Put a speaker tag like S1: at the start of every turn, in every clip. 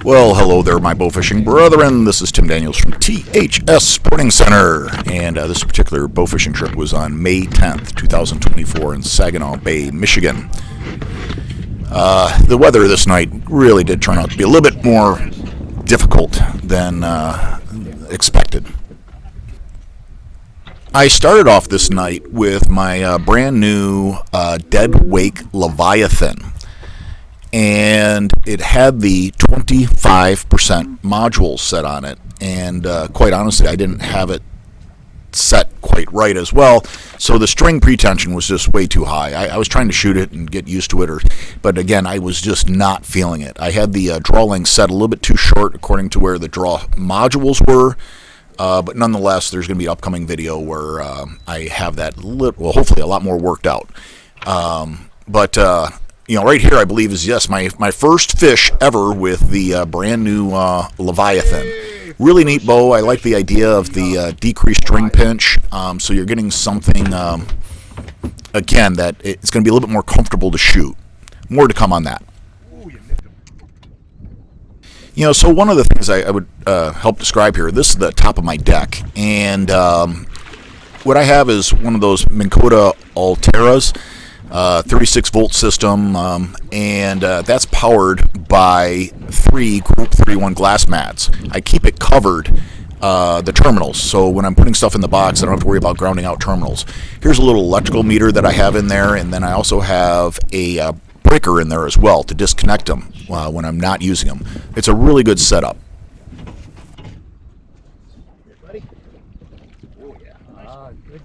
S1: Well, hello there, my bowfishing brethren. This is Tim Daniels from THS Sporting Center, and this particular bowfishing trip was on May 10th, 2024 in Saginaw Bay, Michigan. The weather this night really did turn out to be a little bit more difficult than expected. I started off this night with my brand new Dead Wake Leviathan, and it had the 25% module set on it, and quite honestly I didn't have it set quite right as well, so the string pretension was just way too high. I was trying to shoot it and get used to it, but again I was just not feeling it. I had the draw length set a little bit too short according to where the draw modules were. But nonetheless, there's going to be an upcoming video where I have that, hopefully a lot more worked out. But right here, I believe is, yes, my first fish ever with the brand new Leviathan. Really neat bow. I like the idea of the decreased string pinch. So you're getting something, again, that it's going to be a little bit more comfortable to shoot. More to come on that. So one of the things I would help describe here, this is the top of my deck, and what I have is one of those Minn Kota Alteras, 36-volt system, and that's powered by 3 Group 31 glass mats. I keep it covered, the terminals, so when I'm putting stuff in the box, I don't have to worry about grounding out terminals. Here's a little electrical meter that I have in there, and then I also have a breaker in there as well to disconnect them when I'm not using them. It's a really good setup.
S2: Ready? Oh yeah. Nice. Good.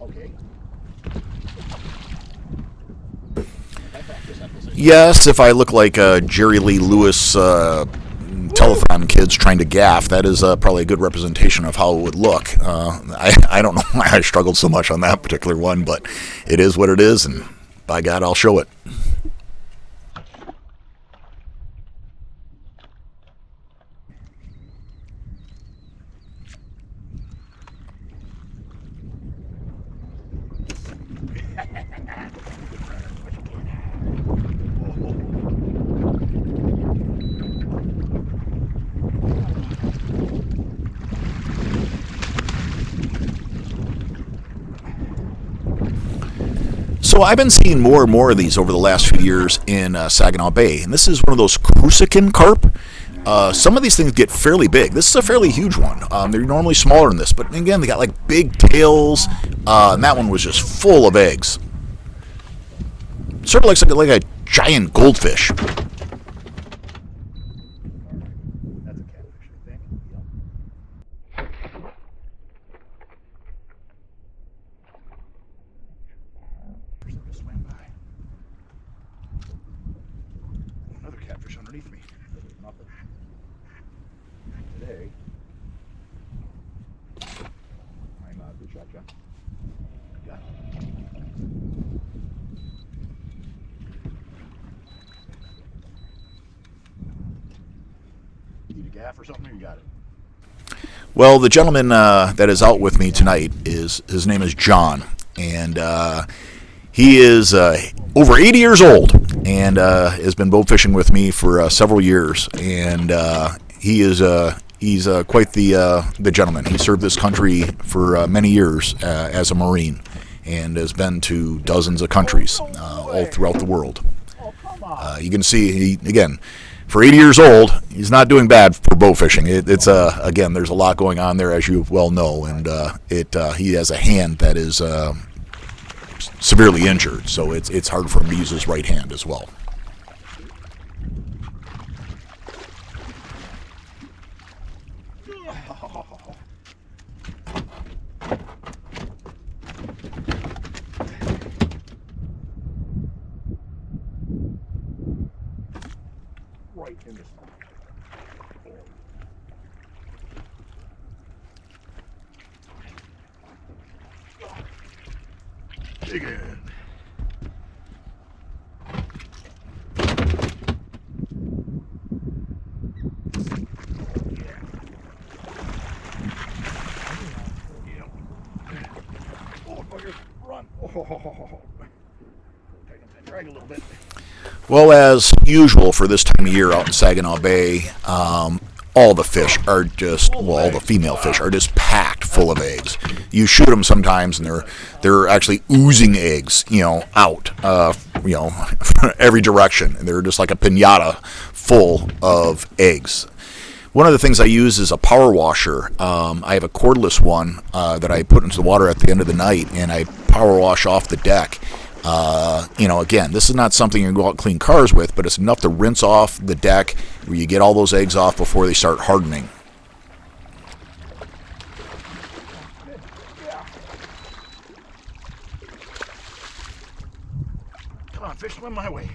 S2: Okay.
S1: Yes, if I look like Jerry Lee Lewis telethon kids trying to gaff, that is probably a good representation of how it would look. I don't know why I struggled so much on that particular one, but it is what it is, and by God, I'll show it. So I've been seeing more and more of these over the last few years in Saginaw Bay, and this is one of those crucican carp. Some of these things get fairly big. This is a fairly huge one. They're normally smaller than this, but again, they got like big tails, and that one was just full of eggs. Sort of looks like a giant goldfish.
S2: Another catfish underneath me. Nothing. Today. I'm good shot, John. Got it. Need a gaff or something? Or you got it?
S1: Well, the gentleman that is out with me tonight his name is John, and he is over 80 years old and has been boat fishing with me for several years, and he's quite the gentleman. He served this country for many years as a Marine and has been to dozens of countries all throughout the world. You can see, again, for 80 years old, he's not doing bad for boat fishing. It's again, there's a lot going on there, as you well know, and he has a hand that is severely injured, so it's hard for him to use his right hand as well.
S2: Right in this one. Dig in. Oh, bugger, run. Oh. Drag a little bit.
S1: Well, as usual for this time of year out in Saginaw Bay, all the fish are just, well, all the female fish are just packed full of eggs. You shoot them sometimes, and they're actually oozing eggs, out, every direction. And they're just like a piñata full of eggs. One of the things I use is a power washer. I have a cordless one that I put into the water at the end of the night, and I power wash off the deck. Again, this is not something you can go out and clean cars with, but it's enough to rinse off the deck where you get all those eggs off before they start hardening.
S2: Come on, fish, swim my way.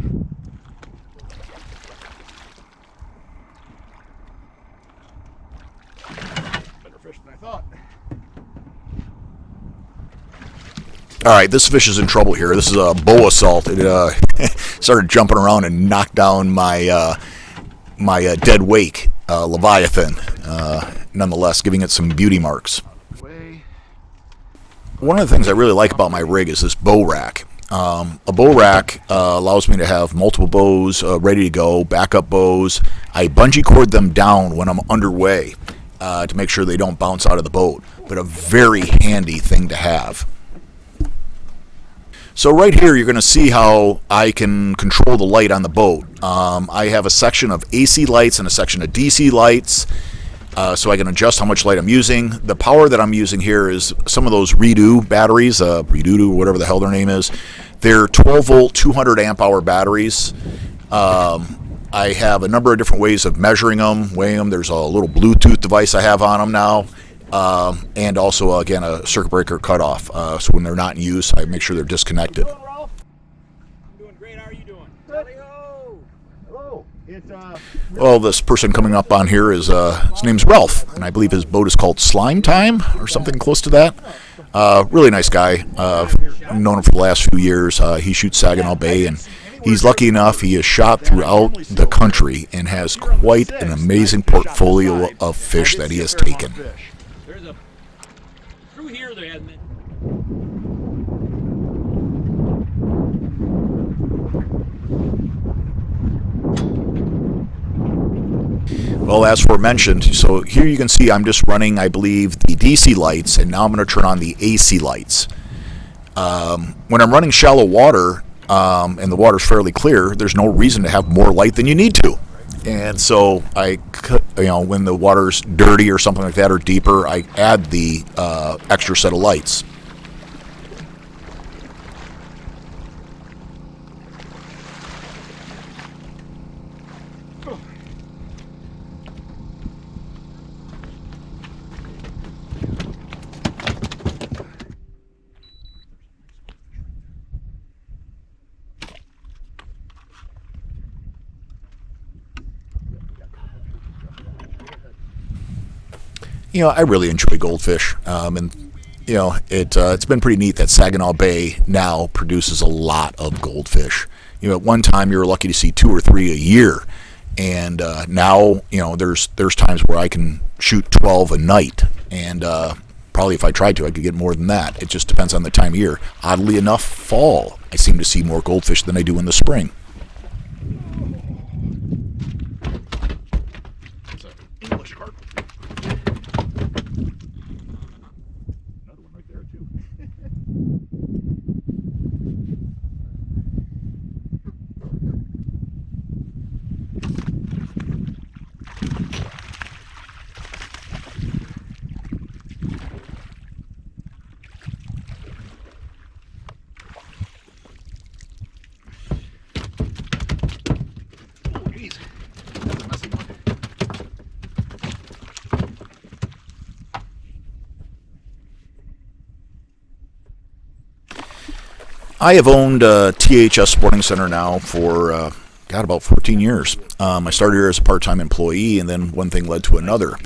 S2: Better fish than I thought.
S1: All right, this fish is in trouble here. This is a boa salt. It started jumping around and knocked down my dead wake leviathan. Nonetheless, giving it some beauty marks. One of the things I really like about my rig is this bow rack. A bow rack allows me to have multiple bows ready to go, backup bows. I bungee cord them down when I'm underway to make sure they don't bounce out of the boat, but a very handy thing to have. So right here, you're going to see how I can control the light on the boat. I have a section of AC lights and a section of DC lights, so I can adjust how much light I'm using. The power that I'm using here is some of those Redo batteries, Redo, whatever the hell their name is. They're 12-volt, 200-amp-hour batteries. I have a number of different ways of measuring them, weighing them. There's a little Bluetooth device I have on them now. And also, again, a circuit breaker cutoff. So when they're not in use, I make sure they're disconnected.
S3: How you doing, Ralph? I'm doing great. How are you doing? Hello.
S2: Hello.
S1: Well, this person coming up on here is his name's Ralph, and I believe his boat is called Slime Time or something close to that. Really nice guy. I've known him for the last few years. He shoots Saginaw Bay, and he's lucky enough he has shot throughout the country and has quite an amazing portfolio of fish that he has taken.
S3: There's a through here. There hasn't been.
S1: Well, as forementioned, so here you can see I'm just running, I believe, the DC lights, and now I'm going to turn on the AC lights. When I'm running shallow water and the water's fairly clear, there's no reason to have more light than you need to. And so when the water's dirty or something like that or deeper, I add the extra set of lights. I really enjoy goldfish, and it's been pretty neat that Saginaw Bay now produces a lot of goldfish. At one time you were lucky to see 2 or 3 a year, and now there's times where I can shoot 12 a night, and probably if I tried to, I could get more than that. It just depends on the time of year. Oddly enough, fall I seem to see more goldfish than I do in the spring.
S2: It's an English carp. Another one right there too. Oh, geez. That's a messy one.
S1: I have owned THS Sporting Center now for, about 14 years. I started here as a part-time employee, and then one thing led to another.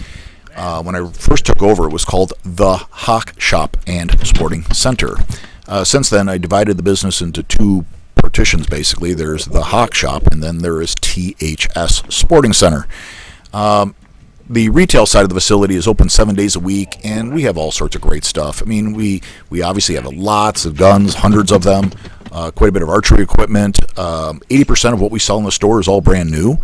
S1: When I first took over, it was called the Hawk Shop and Sporting Center. Since then, I divided the business into 2 partitions, basically. There's the Hawk Shop, and then there is THS Sporting Center. The retail side of the facility is open 7 days a week, and we have all sorts of great stuff. I mean, we obviously have lots of guns, hundreds of them, quite a bit of archery equipment. 80% of what we sell in the store is all brand new.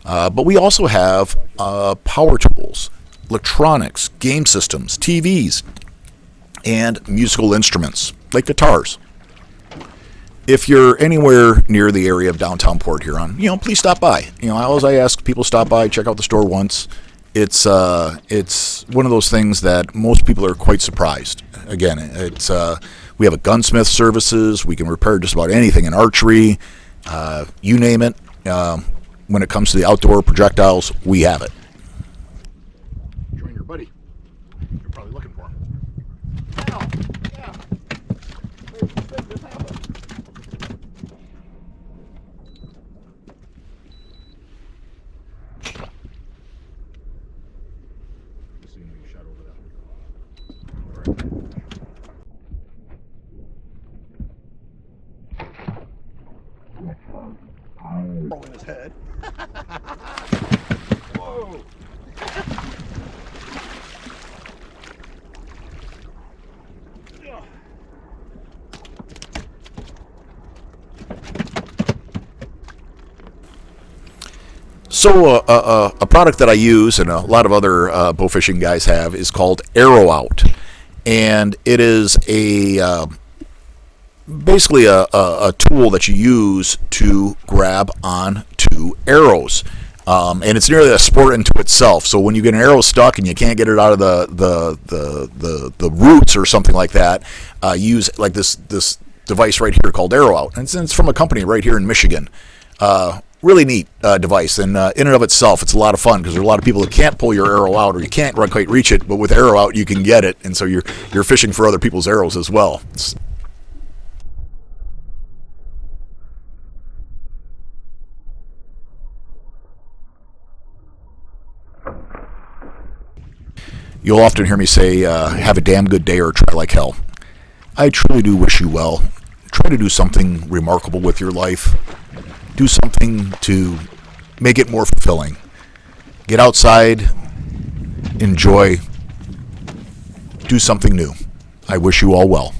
S1: But we also have power tools, electronics, game systems, TVs, and musical instruments like guitars. If you're anywhere near the area of downtown Port Huron, please stop by. I ask people stop by, check out the store once. It's one of those things that most people are quite surprised. Again, we have a gunsmith services. We can repair just about anything in archery, you name it. When it comes to the outdoor projectiles, we have it.
S2: Join your buddy. You're probably looking for him. Ow! Yeah. Wait, this happened. Just seeing you shot over that. All right. In his head. Whoa!
S1: So a product that I use and a lot of other bow fishing guys have is called Arrow Out, and it is basically a tool that you use to grab onto arrows. And it's nearly a sport into itself. So when you get an arrow stuck and you can't get it out of the roots or something like that, use like this device right here called Arrow Out. And it's from a company right here in Michigan. Really neat device, and in and of itself, it's a lot of fun because there's a lot of people that can't pull your arrow out or you can't quite reach it. But with Arrow Out, you can get it, and so you're fishing for other people's arrows as well. You'll often hear me say, have a damn good day or try like hell. I truly do wish you well. Try to do something remarkable with your life. Do something to make it more fulfilling. Get outside, enjoy, do something new. I wish you all well.